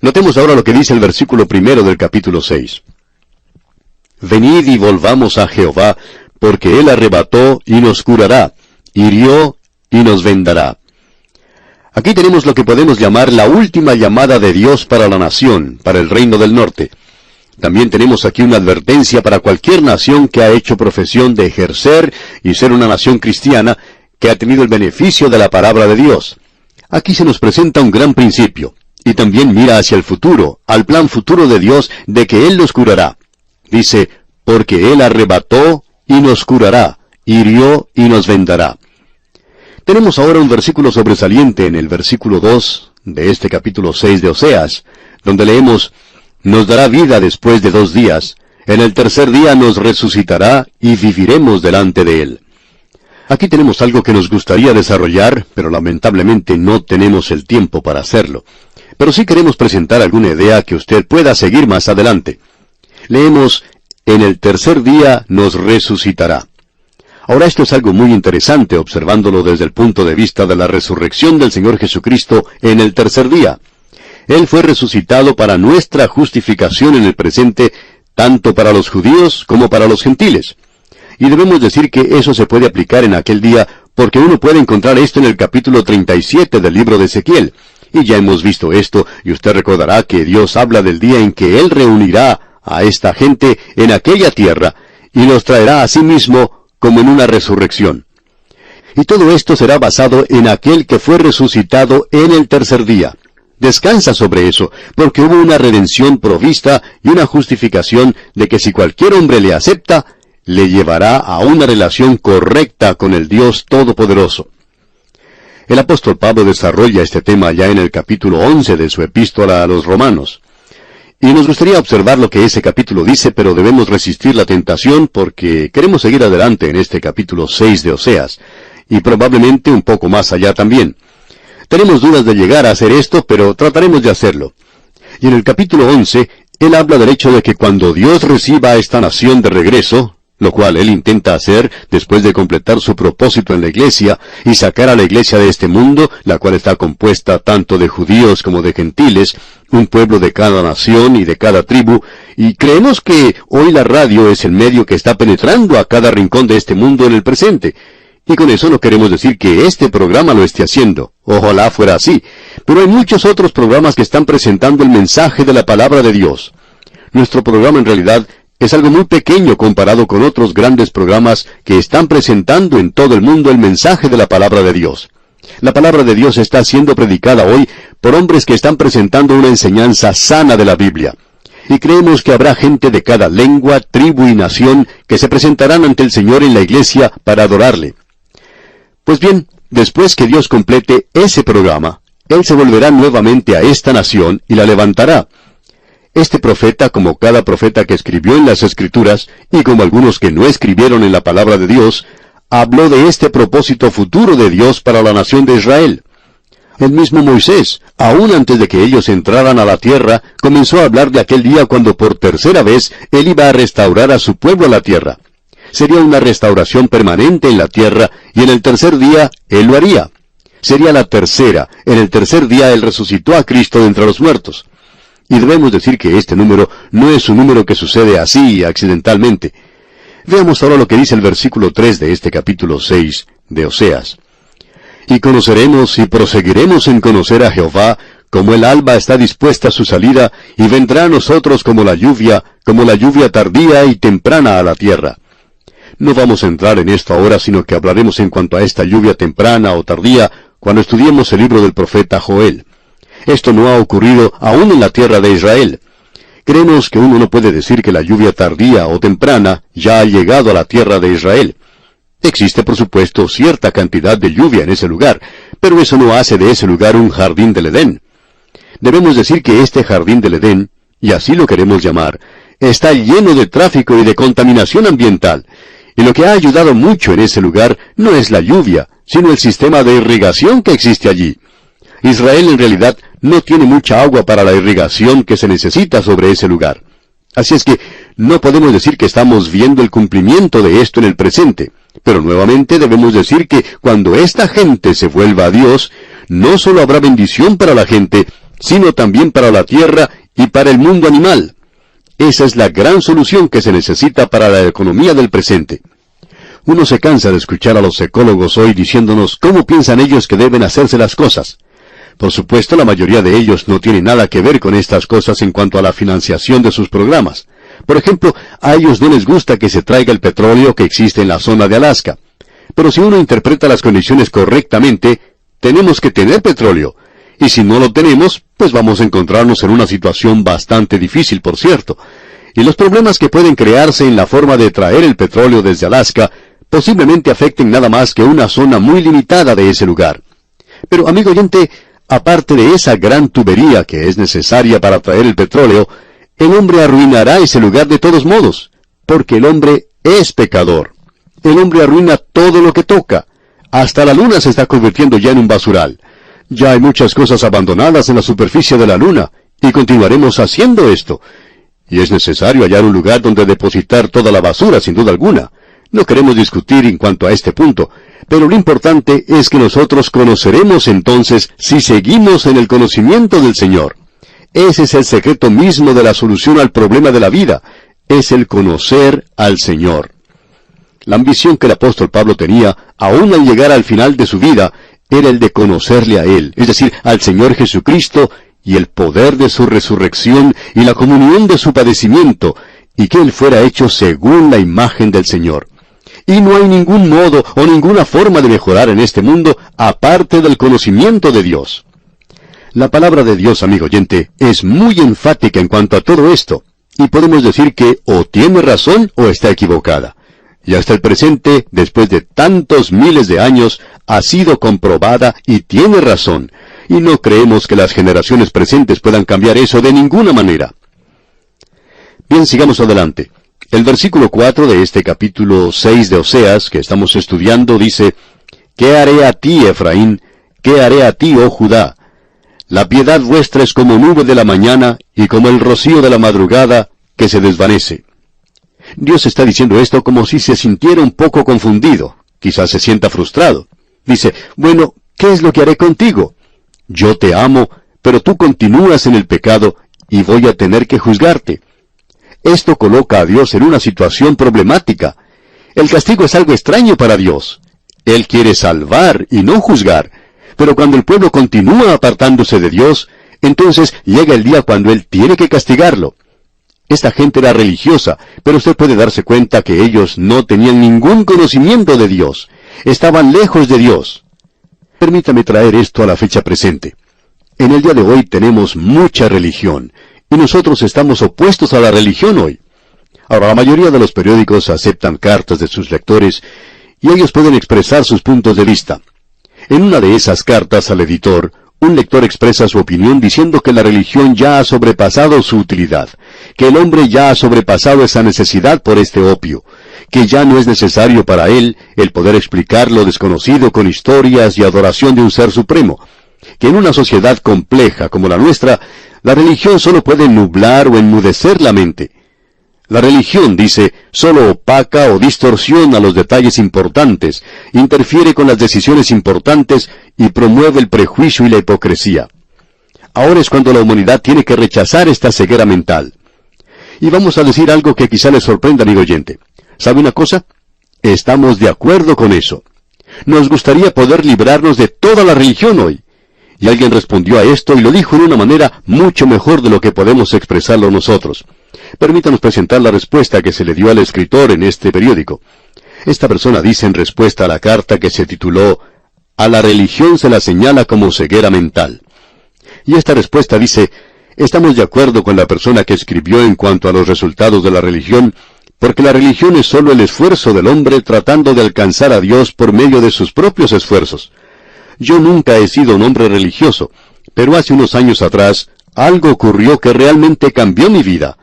Notemos ahora lo que dice el versículo 1 del capítulo 6. Venid y volvamos a Jehová, porque Él arrebató y nos curará, hirió y nos vendará. Aquí tenemos lo que podemos llamar la última llamada de Dios para la nación, para el reino del norte. También tenemos aquí una advertencia para cualquier nación que ha hecho profesión de ejercer y ser una nación cristiana, que ha tenido el beneficio de la palabra de Dios. Aquí se nos presenta un gran principio, y también mira hacia el futuro, al plan futuro de Dios de que Él nos curará. Dice, porque Él arrebató y nos curará, hirió y nos vendará. Tenemos ahora un versículo sobresaliente en el versículo 2 de este capítulo 6 de Oseas, donde leemos, nos dará vida después de 2 días, en el tercer día nos resucitará y viviremos delante de Él. Aquí tenemos algo que nos gustaría desarrollar, pero lamentablemente no tenemos el tiempo para hacerlo. Pero sí queremos presentar alguna idea que usted pueda seguir más adelante. Leemos, en el tercer día nos resucitará. Ahora esto es algo muy interesante observándolo desde el punto de vista de la resurrección del Señor Jesucristo en el tercer día. Él fue resucitado para nuestra justificación en el presente, tanto para los judíos como para los gentiles. Y debemos decir que eso se puede aplicar en aquel día, porque uno puede encontrar esto en el capítulo 37 del libro de Ezequiel. Y ya hemos visto esto, y usted recordará que Dios habla del día en que Él reunirá a esta gente en aquella tierra, y los traerá a sí mismo como en una resurrección. Y todo esto será basado en aquel que fue resucitado en el tercer día. Descansa sobre eso, porque hubo una redención provista y una justificación de que si cualquier hombre le acepta, le llevará a una relación correcta con el Dios Todopoderoso. El apóstol Pablo desarrolla este tema ya en el capítulo 11 de su epístola a los Romanos. Y nos gustaría observar lo que ese capítulo dice, pero debemos resistir la tentación porque queremos seguir adelante en este capítulo 6 de Oseas, y probablemente un poco más allá también. Tenemos dudas de llegar a hacer esto, pero trataremos de hacerlo. Y en el capítulo 11, él habla del hecho de que cuando Dios reciba a esta nación de regreso, lo cual él intenta hacer después de completar su propósito en la iglesia y sacar a la iglesia de este mundo, la cual está compuesta tanto de judíos como de gentiles, un pueblo de cada nación y de cada tribu, y creemos que hoy la radio es el medio que está penetrando a cada rincón de este mundo en el presente. Y con eso no queremos decir que este programa lo esté haciendo. Ojalá fuera así. Pero hay muchos otros programas que están presentando el mensaje de la palabra de Dios. Nuestro programa en realidad es algo muy pequeño comparado con otros grandes programas que están presentando en todo el mundo el mensaje de la palabra de Dios. La palabra de Dios está siendo predicada hoy por hombres que están presentando una enseñanza sana de la Biblia. Y creemos que habrá gente de cada lengua, tribu y nación que se presentarán ante el Señor en la iglesia para adorarle. Pues bien, después que Dios complete ese programa, Él se volverá nuevamente a esta nación y la levantará. Este profeta, como cada profeta que escribió en las Escrituras, y como algunos que no escribieron en la palabra de Dios, habló de este propósito futuro de Dios para la nación de Israel. El mismo Moisés, aún antes de que ellos entraran a la tierra, comenzó a hablar de aquel día cuando por tercera vez Él iba a restaurar a su pueblo a la tierra. Sería una restauración permanente en la tierra, y en el tercer día Él lo haría. Sería la tercera. En el tercer día Él resucitó a Cristo de entre los muertos. Y debemos decir que este número no es un número que sucede así, accidentalmente. Veamos ahora lo que dice el versículo 3 de este capítulo 6 de Oseas. Y conoceremos y proseguiremos en conocer a Jehová, como el alba está dispuesta a su salida, y vendrá a nosotros como la lluvia tardía y temprana a la tierra. No vamos a entrar en esto ahora, sino que hablaremos en cuanto a esta lluvia temprana o tardía, cuando estudiemos el libro del profeta Joel. Esto no ha ocurrido aún en la tierra de Israel. Creemos que uno no puede decir que la lluvia tardía o temprana ya ha llegado a la tierra de Israel. Existe, por supuesto, cierta cantidad de lluvia en ese lugar, pero eso no hace de ese lugar un jardín del Edén. Debemos decir que este jardín del Edén, y así lo queremos llamar, está lleno de tráfico y de contaminación ambiental. Y lo que ha ayudado mucho en ese lugar no es la lluvia, sino el sistema de irrigación que existe allí. Israel en realidad no tiene mucha agua para la irrigación que se necesita sobre ese lugar. Así es que no podemos decir que estamos viendo el cumplimiento de esto en el presente. Pero nuevamente debemos decir que cuando esta gente se vuelva a Dios, no solo habrá bendición para la gente, sino también para la tierra y para el mundo animal. Esa es la gran solución que se necesita para la economía del presente. Uno se cansa de escuchar a los ecólogos hoy diciéndonos cómo piensan ellos que deben hacerse las cosas. Por supuesto, la mayoría de ellos no tienen nada que ver con estas cosas en cuanto a la financiación de sus programas. Por ejemplo, a ellos no les gusta que se traiga el petróleo que existe en la zona de Alaska. Pero si uno interpreta las condiciones correctamente, tenemos que tener petróleo. Y si no lo tenemos, pues vamos a encontrarnos en una situación bastante difícil, por cierto. Y los problemas que pueden crearse en la forma de traer el petróleo desde Alaska posiblemente afecten nada más que una zona muy limitada de ese lugar. Pero, amigo oyente, aparte de esa gran tubería que es necesaria para traer el petróleo, el hombre arruinará ese lugar de todos modos, porque el hombre es pecador. El hombre arruina todo lo que toca. Hasta la luna se está convirtiendo ya en un basural. Ya hay muchas cosas abandonadas en la superficie de la luna, y continuaremos haciendo esto. Y es necesario hallar un lugar donde depositar toda la basura, sin duda alguna. No queremos discutir en cuanto a este punto, pero lo importante es que nosotros conoceremos entonces si seguimos en el conocimiento del Señor. Ese es el secreto mismo de la solución al problema de la vida, es el conocer al Señor. La ambición que el apóstol Pablo tenía, aún al llegar al final de su vida, era el de conocerle a Él, es decir, al Señor Jesucristo, y el poder de su resurrección y la comunión de su padecimiento, y que Él fuera hecho según la imagen del Señor. Y no hay ningún modo o ninguna forma de mejorar en este mundo aparte del conocimiento de Dios. La palabra de Dios, amigo oyente, es muy enfática en cuanto a todo esto, y podemos decir que o tiene razón o está equivocada. Y hasta el presente, después de tantos miles de años, ha sido comprobada y tiene razón, y no creemos que las generaciones presentes puedan cambiar eso de ninguna manera. Bien, sigamos adelante. El versículo 4 de este capítulo 6 de Oseas, que estamos estudiando, dice, ¿Qué haré a ti, Efraín? ¿Qué haré a ti, oh Judá? La piedad vuestra es como nube de la mañana y como el rocío de la madrugada que se desvanece. Dios está diciendo esto como si se sintiera un poco confundido, quizás se sienta frustrado. Dice, bueno, ¿qué es lo que haré contigo? Yo te amo, pero tú continúas en el pecado y voy a tener que juzgarte. Esto coloca a Dios en una situación problemática. El castigo es algo extraño para Dios. Él quiere salvar y no juzgar. Pero cuando el pueblo continúa apartándose de Dios, entonces llega el día cuando Él tiene que castigarlo. Esta gente era religiosa, pero usted puede darse cuenta que ellos no tenían ningún conocimiento de Dios. Estaban lejos de Dios. Permítame traer esto a la fecha presente. En el día de hoy tenemos mucha religión, y nosotros estamos opuestos a la religión hoy. Ahora, la mayoría de los periódicos aceptan cartas de sus lectores, y ellos pueden expresar sus puntos de vista. En una de esas cartas al editor, un lector expresa su opinión diciendo que la religión ya ha sobrepasado su utilidad, que el hombre ya ha sobrepasado esa necesidad por este opio, que ya no es necesario para él el poder explicar lo desconocido con historias y adoración de un ser supremo, que en una sociedad compleja como la nuestra, la religión solo puede nublar o enmudecer la mente. La religión, dice, solo opaca o distorsiona los detalles importantes, interfiere con las decisiones importantes y promueve el prejuicio y la hipocresía. Ahora es cuando la humanidad tiene que rechazar esta ceguera mental. Y vamos a decir algo que quizá les sorprenda, amigo oyente. ¿Sabe una cosa? Estamos de acuerdo con eso. Nos gustaría poder librarnos de toda la religión hoy. Y alguien respondió a esto y lo dijo en una manera mucho mejor de lo que podemos expresarlo nosotros. Permítanos presentar la respuesta que se le dio al escritor en este periódico. Esta persona dice en respuesta a la carta que se tituló «A la religión se la señala como ceguera mental». Y esta respuesta dice, estamos de acuerdo con la persona que escribió en cuanto a los resultados de la religión, porque la religión es solo el esfuerzo del hombre tratando de alcanzar a Dios por medio de sus propios esfuerzos. Yo nunca he sido un hombre religioso, pero hace unos años atrás, algo ocurrió que realmente cambió mi vida.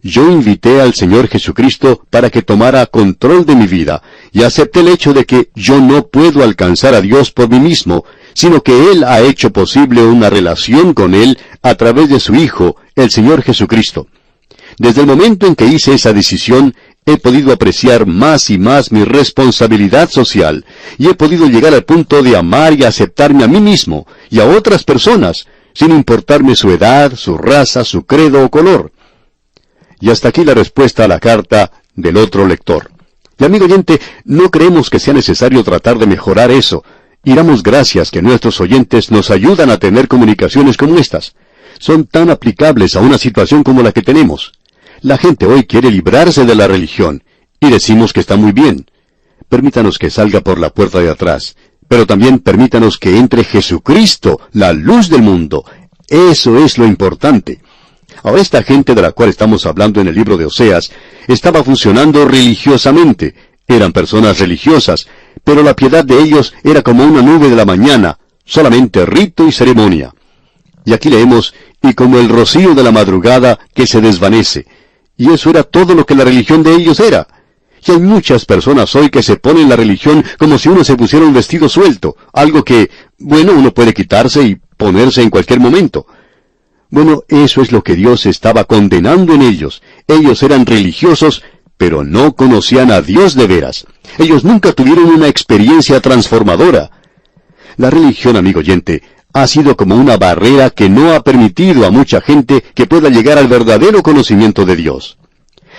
Yo invité al Señor Jesucristo para que tomara control de mi vida, y acepté el hecho de que yo no puedo alcanzar a Dios por mí mismo, sino que Él ha hecho posible una relación con Él a través de su Hijo, el Señor Jesucristo. Desde el momento en que hice esa decisión, he podido apreciar más y más mi responsabilidad social, y he podido llegar al punto de amar y aceptarme a mí mismo y a otras personas, sin importarme su edad, su raza, su credo o color. Y hasta aquí la respuesta a la carta del otro lector. Y amigo oyente, no creemos que sea necesario tratar de mejorar eso, y damos gracias que nuestros oyentes nos ayudan a tener comunicaciones como estas. Son tan aplicables a una situación como la que tenemos. La gente hoy quiere librarse de la religión, y decimos que está muy bien. Permítanos que salga por la puerta de atrás, pero también permítanos que entre Jesucristo, la luz del mundo. Eso es lo importante. Ahora, esta gente de la cual estamos hablando en el libro de Oseas estaba funcionando religiosamente. Eran personas religiosas, pero la piedad de ellos era como una nube de la mañana, solamente rito y ceremonia. Y aquí leemos, y como el rocío de la madrugada que se desvanece. Y eso era todo lo que la religión de ellos era. Y hay muchas personas hoy que se ponen la religión como si uno se pusiera un vestido suelto, algo que, bueno, uno puede quitarse y ponerse en cualquier momento. Bueno, eso es lo que Dios estaba condenando en ellos. Ellos eran religiosos, pero no conocían a Dios de veras. Ellos nunca tuvieron una experiencia transformadora. La religión, amigo oyente, ha sido como una barrera que no ha permitido a mucha gente que pueda llegar al verdadero conocimiento de Dios.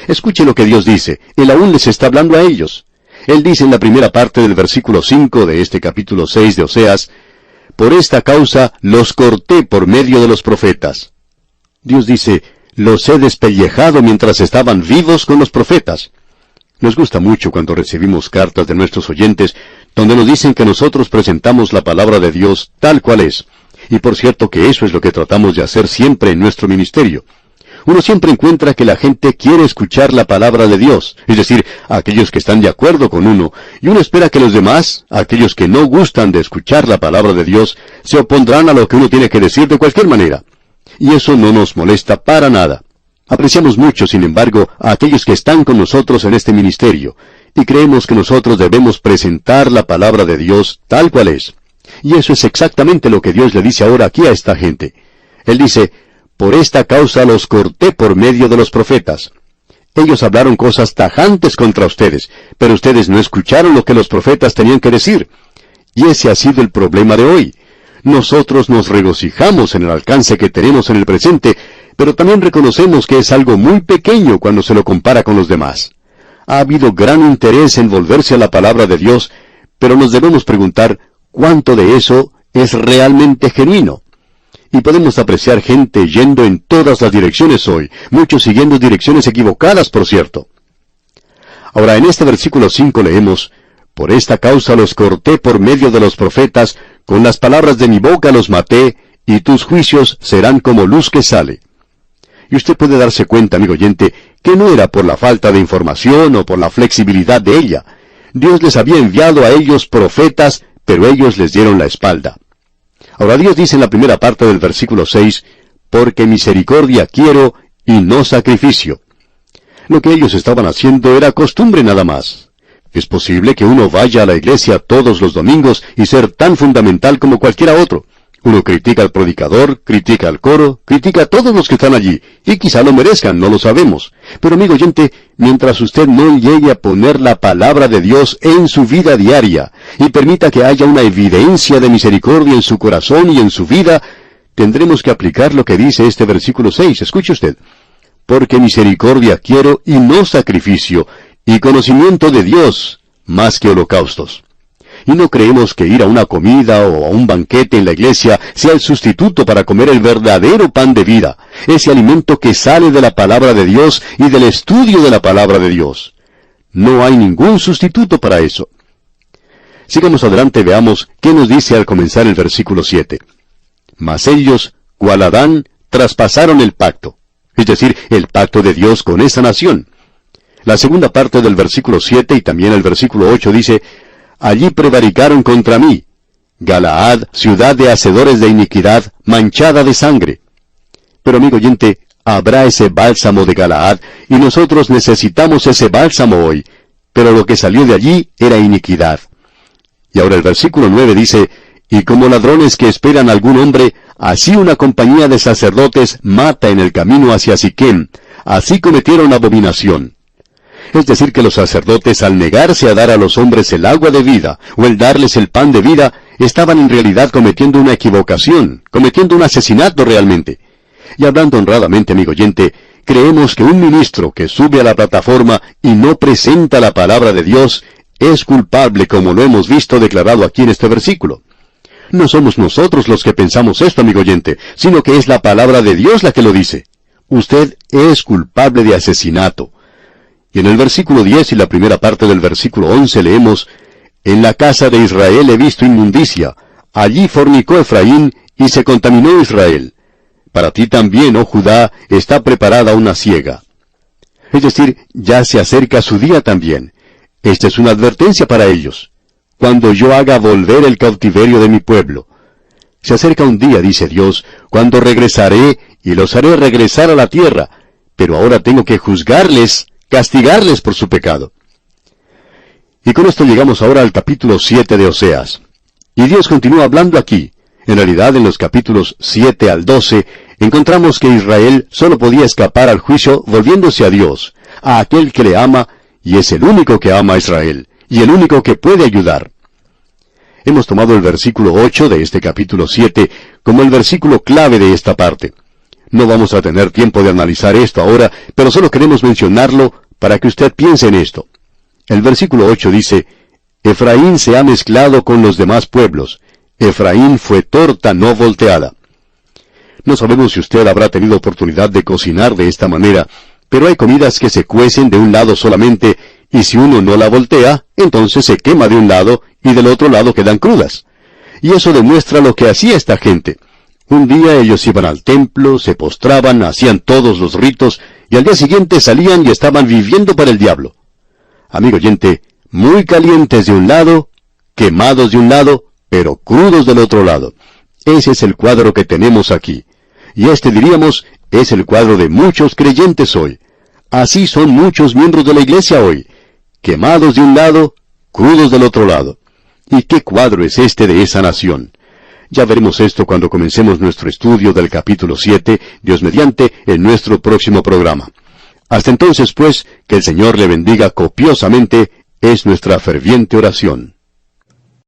Escuche lo que Dios dice. Él aún les está hablando a ellos. Él dice en la primera parte del versículo 5 de este capítulo 6 de Oseas, «Por esta causa los corté por medio de los profetas». Dios dice, «Los he despellejado mientras estaban vivos con los profetas». Nos gusta mucho cuando recibimos cartas de nuestros oyentes, donde nos dicen que nosotros presentamos la palabra de Dios tal cual es. Y por cierto que eso es lo que tratamos de hacer siempre en nuestro ministerio. Uno siempre encuentra que la gente quiere escuchar la palabra de Dios, es decir, aquellos que están de acuerdo con uno, y uno espera que los demás, aquellos que no gustan de escuchar la palabra de Dios, se opondrán a lo que uno tiene que decir de cualquier manera. Y eso no nos molesta para nada. Apreciamos mucho, sin embargo, a aquellos que están con nosotros en este ministerio, y creemos que nosotros debemos presentar la palabra de Dios tal cual es. Y eso es exactamente lo que Dios le dice ahora aquí a esta gente. Él dice, «Por esta causa los corté por medio de los profetas». Ellos hablaron cosas tajantes contra ustedes, pero ustedes no escucharon lo que los profetas tenían que decir. Y ese ha sido el problema de hoy. Nosotros nos regocijamos en el alcance que tenemos en el presente, pero también reconocemos que es algo muy pequeño cuando se lo compara con los demás. Ha habido gran interés en volverse a la palabra de Dios, pero nos debemos preguntar cuánto de eso es realmente genuino. Y podemos apreciar gente yendo en todas las direcciones hoy, muchos siguiendo direcciones equivocadas, por cierto. Ahora, en este versículo 5 leemos, «Por esta causa los corté por medio de los profetas, con las palabras de mi boca los maté, y tus juicios serán como luz que sale». Y usted puede darse cuenta, amigo oyente, que no era por la falta de información o por la flexibilidad de ella. Dios les había enviado a ellos profetas, pero ellos les dieron la espalda. Ahora Dios dice en la primera parte del versículo 6, «Porque misericordia quiero y no sacrificio». Lo que ellos estaban haciendo era costumbre nada más. Es posible que uno vaya a la iglesia todos los domingos y ser tan fundamental como cualquiera otro. Uno critica al predicador, critica al coro, critica a todos los que están allí, y quizá lo merezcan, no lo sabemos. Pero amigo oyente, mientras usted no llegue a poner la palabra de Dios en su vida diaria, y permita que haya una evidencia de misericordia en su corazón y en su vida, tendremos que aplicar lo que dice este versículo 6. Escuche usted. «Porque misericordia quiero y no sacrificio, y conocimiento de Dios, más que holocaustos». Y no creemos que ir a una comida o a un banquete en la iglesia sea el sustituto para comer el verdadero pan de vida, ese alimento que sale de la palabra de Dios y del estudio de la palabra de Dios. No hay ningún sustituto para eso. Sigamos adelante, veamos qué nos dice al comenzar el versículo 7. «Mas ellos, cual Adán, traspasaron el pacto», es decir, el pacto de Dios con esa nación. La segunda parte del versículo 7 y también el versículo 8 dice, «Allí prevaricaron contra mí, Galaad, ciudad de hacedores de iniquidad, manchada de sangre». Pero amigo oyente, habrá ese bálsamo de Galaad, y nosotros necesitamos ese bálsamo hoy, pero lo que salió de allí era iniquidad. Y ahora el versículo 9 dice, «Y como ladrones que esperan algún hombre, así una compañía de sacerdotes mata en el camino hacia Siquem, así cometieron abominación». Es decir, que los sacerdotes, al negarse a dar a los hombres el agua de vida, o el darles el pan de vida, estaban en realidad cometiendo una equivocación, cometiendo un asesinato realmente. Y hablando honradamente, amigo oyente, creemos que un ministro que sube a la plataforma y no presenta la palabra de Dios es culpable, como lo hemos visto declarado aquí en este versículo. No somos nosotros los que pensamos esto, amigo oyente, sino que es la palabra de Dios la que lo dice. Usted es culpable de asesinato. Y en el versículo 10 y la primera parte del versículo 11 leemos, «En la casa de Israel he visto inmundicia, allí fornicó Efraín y se contaminó Israel. Para ti también, oh Judá, está preparada una siega». Es decir, ya se acerca su día también. Esta es una advertencia para ellos. Cuando yo haga volver el cautiverio de mi pueblo. Se acerca un día, dice Dios, cuando regresaré y los haré regresar a la tierra, pero ahora tengo que juzgarles, castigarles por su pecado. Y con esto llegamos ahora al capítulo 7 de Oseas. Y Dios continúa hablando aquí. En realidad, en los capítulos 7 al 12, encontramos que Israel solo podía escapar al juicio volviéndose a Dios, a aquel que le ama, y es el único que ama a Israel, y el único que puede ayudar. Hemos tomado el versículo 8 de este capítulo 7 como el versículo clave de esta parte. No vamos a tener tiempo de analizar esto ahora, pero solo queremos mencionarlo para que usted piense en esto. El versículo 8 dice, «Efraín se ha mezclado con los demás pueblos. Efraín fue torta no volteada». No sabemos si usted habrá tenido oportunidad de cocinar de esta manera, pero hay comidas que se cuecen de un lado solamente, y si uno no la voltea, entonces se quema de un lado y del otro lado quedan crudas. Y eso demuestra lo que hacía esta gente. Un día ellos iban al templo, se postraban, hacían todos los ritos, y al día siguiente salían y estaban viviendo para el diablo. Amigo oyente, muy calientes de un lado, quemados de un lado, pero crudos del otro lado. Ese es el cuadro que tenemos aquí. Y este, diríamos, es el cuadro de muchos creyentes hoy. Así son muchos miembros de la iglesia hoy. Quemados de un lado, crudos del otro lado. ¿Y qué cuadro es este de esa nación? Ya veremos esto cuando comencemos nuestro estudio del capítulo 7, Dios mediante, en nuestro próximo programa. Hasta entonces, pues, que el Señor le bendiga copiosamente, es nuestra ferviente oración.